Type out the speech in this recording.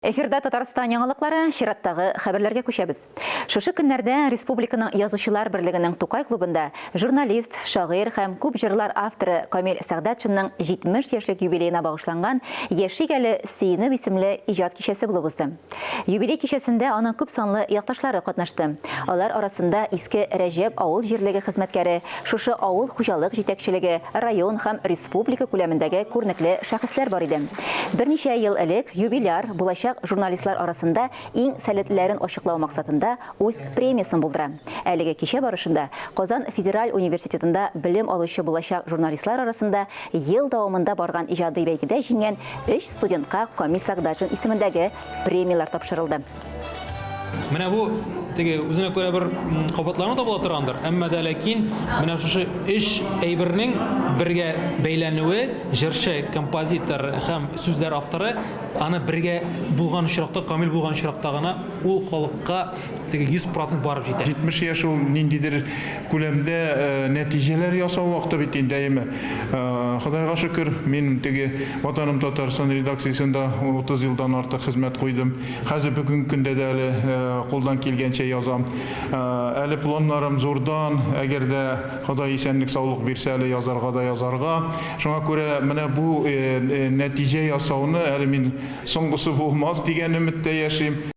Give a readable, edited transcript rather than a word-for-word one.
Эфирда Татарстан яңалыклары, чираттагы хәбәрләргә күчәбез. Шушы көннәрдә Республиканың Язучылар берлегенең Тукай клубында журналист, шагыйрь һәм күп җырлар авторы Камил Сәгъдәтшинның 70 яшьлек юбилеена багышланган Яшик әле Сөенеп исемле иҗат кичәсе булып узды. Юбилей кичәсендә аның күп санлы якташлары катнашты. Алар арасында иске Рәҗәп авыл җирлеге хезмәткәре, шушы авыл хуҗалык җитәкчелеге, район һәм республика күләмендәге күренекле шәхесләр бар иде. Берничә ел элек юбиляр булачак журналистлар арасында иң сәләтләрен ачыклау максатында үз премиясын булдыра. Әлеге кичә барышында Казан Федераль университетында белем алучы булачак журналистлар арасында ел дәвамында барган иҗади бәйгедә җиңгән 3 студентка Камил Сәгъдәтшин исемендәге премиялар тапшырылды. Менә бу теге үзенә күрә бер кабатларны да була торгандыр. Әмма дә ләкин менә шушы эш әйбернең бергә бәйләнүе, җырчы, композитор һәм сүзләр авторы аны бергә булган очракта, Камил булган очракта гына ул халыкка теге 100% барып җитә. 70 яшь ул ниндидер күләмдә нәтиҗәләр ясау вакыты бит инде әйме. Худайга шөкер, мин теге Ватаным Татарстан редакциясендә 30 елдан артык хезмәт куйдым. Хәзер бүген көндә дә әле қолдан келгенче язам. Әле планнарым зурдан, әгәр дә Ходай исәнлек саулык бирсә әле язарга да язарга. Шуңа күрә менә бу нәтиҗә ясауны әле мин соңгысы булмас дигән өметтә яшим.